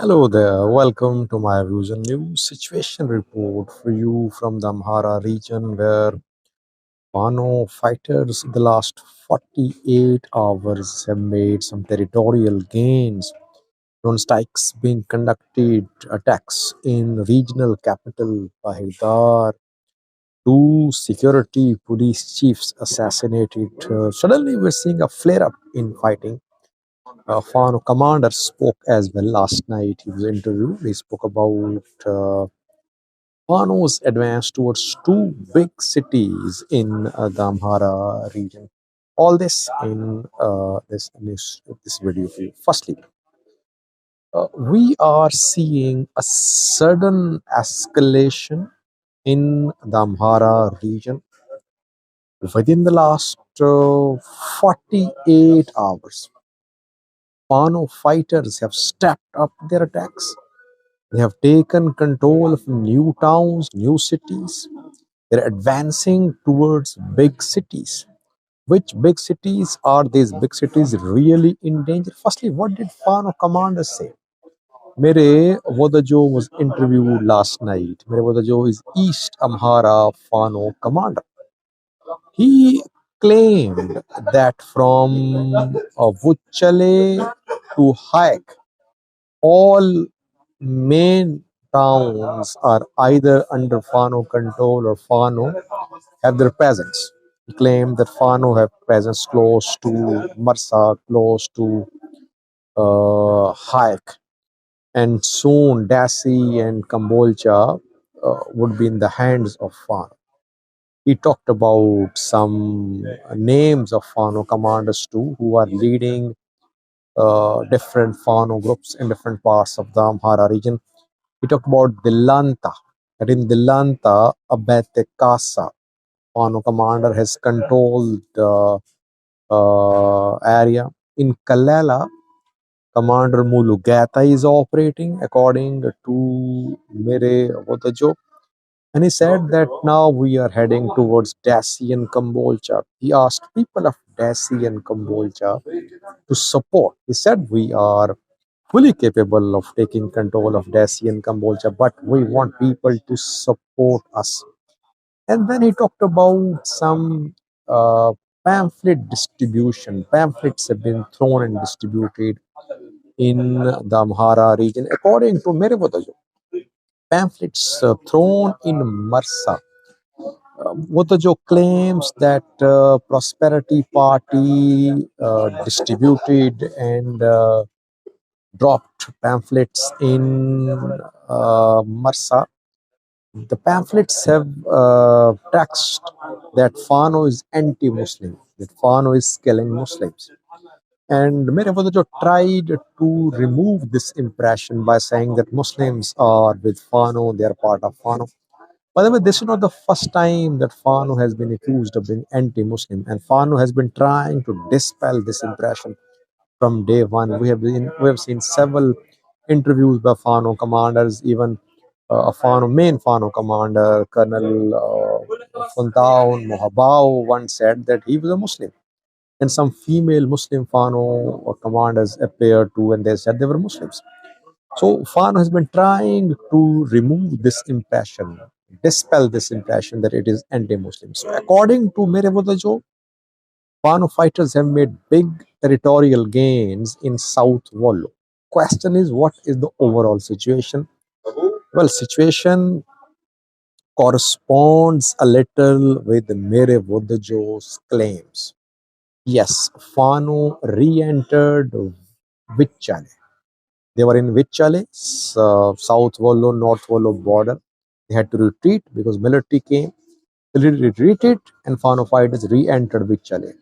Hello there, welcome to my views and news situation report for you from the Amhara region where Fano fighters in the last 48 hours have made some territorial gains. Drone strikes being conducted, attacks in regional capital Bahidar, two security police chiefs assassinated. Suddenly we're seeing a flare-up in fighting. Fano commander spoke as well last night. He was interviewed. He spoke about Fano's advance towards two big cities in the Amhara region. All this in this video for you. Firstly, we are seeing a sudden escalation in the Amhara region within the last 48 hours. Fano fighters have stepped up their attacks. They have taken control of new towns, new cities. They're advancing towards big cities. Which big cities are these big cities really in danger? Firstly, what did Fano commander say? Mere Wodajo was interviewed last night. Mere Wodajo is East Amhara Fano commander. He claimed that from Vuchale to Hayek, all main towns are either under Fano control or Fano have their presence. He claimed that Fano have presence close to Marsa, close to Hayek, and soon Dasi and Kambolcha would be in the hands of Fano. He talked about some names of Fano commanders too, who are leading different Fano groups in different parts of the Amhara region. He talked about Dilanta, that in Dilanta, Abete Casa, Fano commander has controlled the area. In Kalala, Commander Mulugata is operating according to Mere Vodajo. And he said that now we are heading towards Dasi and Kambolcha. He asked people of Dasi and Kambolcha to support. He said we are fully capable of taking control of Dasi and Kambolcha, but we want people to support us. And then he talked about some uh, pamphlet distribution. Pamphlets have been thrown and distributed in the Amhara region. According to Meribodaju, pamphlets thrown in Marsa. Botajo claims that Prosperity Party distributed and dropped pamphlets in Marsa. The pamphlets have text that Fano is anti-Muslim, that Fano is killing Muslims. And Mere Vodajo tried to remove this impression by saying that Muslims are with Fano, they are part of Fano. By the way, this is not the first time that Fano has been accused of being anti-Muslim, and Fano has been trying to dispel this impression from day one. We have seen several interviews by Fano commanders, even a main Fano commander, Colonel Funtaun Mohabau, once said that he was a Muslim. And some female Muslim Fano commanders appeared too, and they said they were Muslims. So Fano has been trying to remove this impression, dispel this impression that it is anti-Muslim. So according to Merevodajo, Fano fighters have made big territorial gains in South Wollo. Question is, what is the overall situation? Well, situation corresponds a little with Merevodajo's claims. Yes, Fano re-entered Vichale. They were in Vichale, South Wollo, North Wollo border. They had to retreat because military came. They retreated and Fano fighters re-entered Vichale.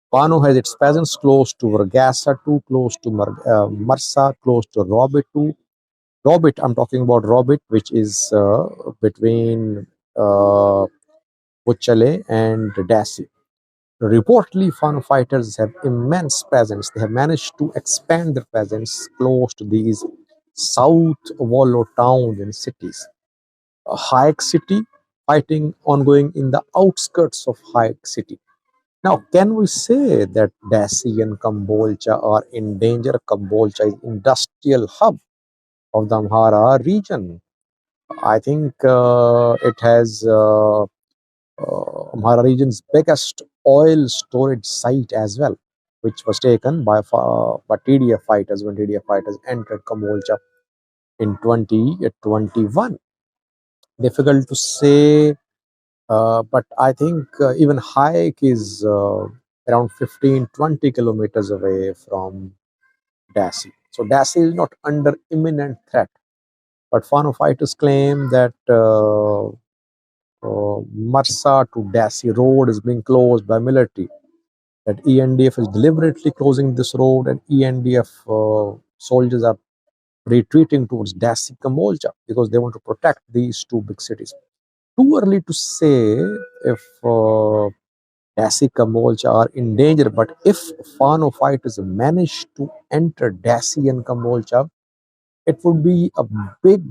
Fano has its presence close to Vargasa too, close to Marsa, close to Robit too. Robit, I'm talking about Robit, which is between Vichale and Dasi. Reportedly, Fano fighters have immense presence. They have managed to expand their presence close to these South Wollo towns and cities. Hayek city, fighting ongoing in the outskirts of Hayek city. Now, can we say that Dasi and Kambolcha are in danger? Kambolcha is industrial hub. of the Amhara region. I think it has Amhara region's biggest oil storage site as well, which was taken by TDF fighters when TDF fighters entered Kambolcha in 2021. Difficult to say, but I think even hike is around 15-20 kilometers away from Dassi. So Dassi is not under imminent threat. But Fano fighters claim that Marsa to Dassi road is being closed by military. That ENDF is deliberately closing this road, and ENDF soldiers are retreating towards Dassi Kambolcha because they want to protect these two big cities. Too early to say if Dassi Kambolcha are in danger, but if Fano fighters manage to enter Dassi and Kambolcha, it would be a big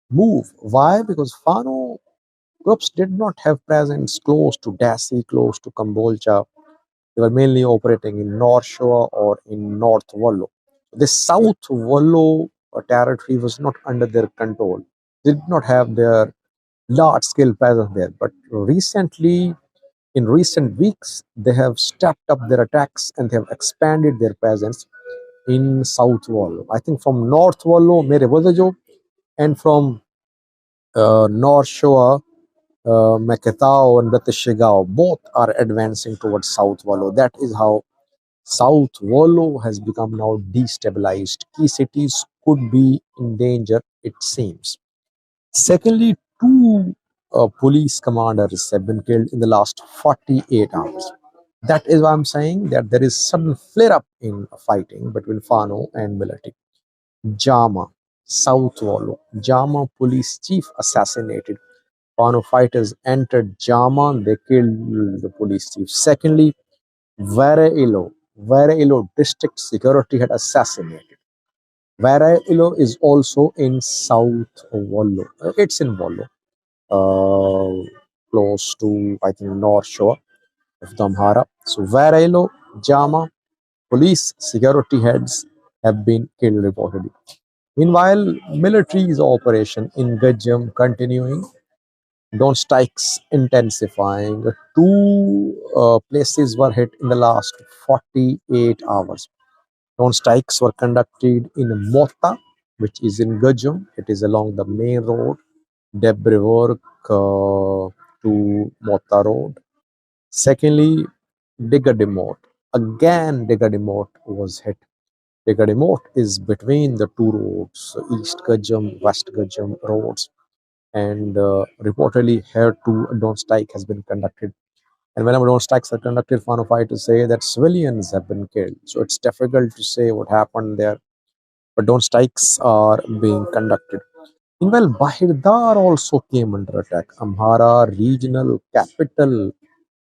move. Why? Because Fano groups did not have presence close to Dassi, close to Kambolcha. They were mainly operating in North Shore or in North Wallo. The South Wallo territory was not under their control. They did not have their large scale presence there. But recently, in recent weeks, they have stepped up their attacks and they have expanded their presence in South Wallo. I think from North Wallo, Mere Bodajo, and from North Shore, Meketao and Batishigao, both are advancing towards South Wallo. That is how South Wallo has become now destabilized. Key cities could be in danger, it seems. Secondly, two police commanders have been killed in the last 48 hours. That is why I'm saying that there is sudden flare up in fighting between Fano and military. Jama, South Wallo. Jama police chief assassinated. Fano fighters entered Jama, they killed the police chief. Secondly, Vareilo district security had assassinated. Vareilo is also in South Wallo. It's in Wallo, close to, I think, North Shore of the Amhara. So Vareilo, Jama, police security heads have been killed reportedly. Meanwhile, military's operation in Gajam continuing, drone strikes intensifying. Two places were hit in the last 48 hours. Drone strikes were conducted in Mota, which is in Gajam. It is along the main road, Debriwork to Mota Road. Secondly, Digadimot. Again, Digadimot was hit. Digadimot is between the two roads, East Gajam, West Gajam roads, and reportedly here too a drone strike has been conducted. And whenever drone strikes are conducted, Fano fighters say that civilians have been killed. So it's difficult to say what happened there, but drone strikes are being conducted. Meanwhile, Bahirdar also came under attack. Amhara regional capital.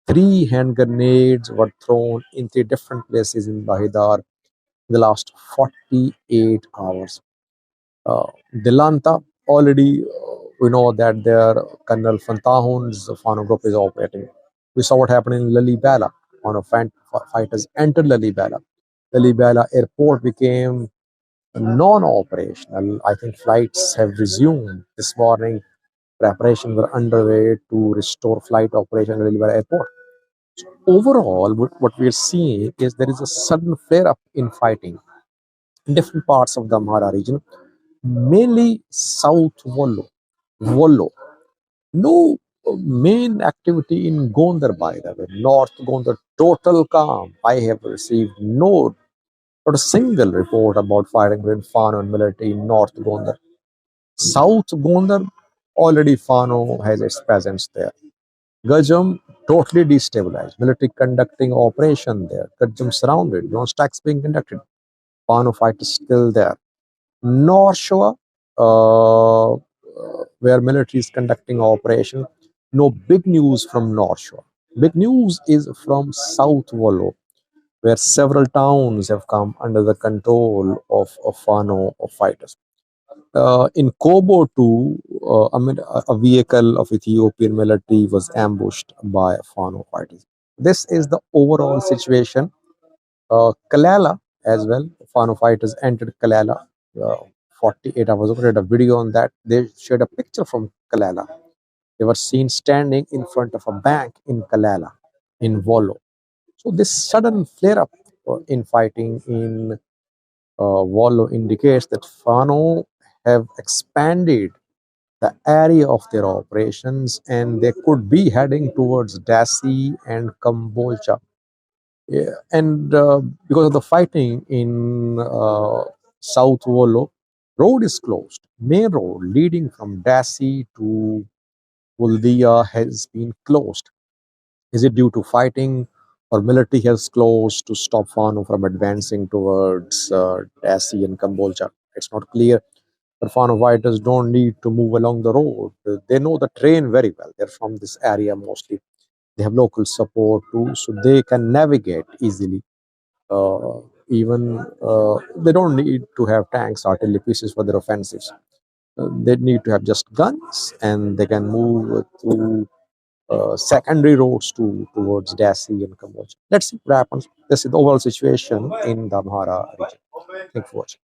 Three hand grenades were thrown in three different places in Bahidar in the last 48 hours. Delanta, already we know that their Colonel Fantahun's Fano group is operating. We saw what happened in Lalibela. Fano fighters entered Lalibela. Lalibela airport became non-operational. I think flights have resumed this morning. Preparations were underway to restore flight operation at Lalibela airport. Overall, what we're seeing is there is a sudden flare-up in fighting in different parts of the Amhara region, mainly South Wallo. Wallo. No main activity in Gondar, by the way. North Gondar, total calm. I have received not a single report about fighting between Fano and military in North Gondar. South Gondar, already Fano has its presence there. Gajam, totally destabilized. Military conducting operation there. Gajam surrounded. No strikes being conducted. Fano fighters still there. North Shore, where military is conducting operation. No big news from North Shore. Big news is from South Wallo, where several towns have come under the control of Fano of fighters. In Kobo too, a vehicle of Ethiopian military was ambushed by Fano fighters. This is the overall situation. Kalala as well, Fano fighters entered Kalala. 48 hours ago, did a video on that. They shared a picture from Kalala. They were seen standing in front of a bank in Kalala, in Volo. So this sudden flare-up in fighting in Volo indicates that Fano have expanded the area of their operations and they could be heading towards Dasi and Kambolcha. Yeah, and because of the fighting in South Volo, road is closed. Main road leading from Dasi to Buldia has been closed. Is it due to fighting or military has closed to stop Fano from advancing towards Dasi and Kambolcha? It's not clear. But Fano fighters don't need to move along the road. They know the terrain very well. They're from this area mostly. They have local support too, so they can navigate easily. Even they don't need to have tanks, artillery pieces for their offensives. They need to have just guns, and they can move through secondary roads towards Dasi and Cambodia. Let's see what happens. This is the overall situation in the Amhara region. Thank you for watching.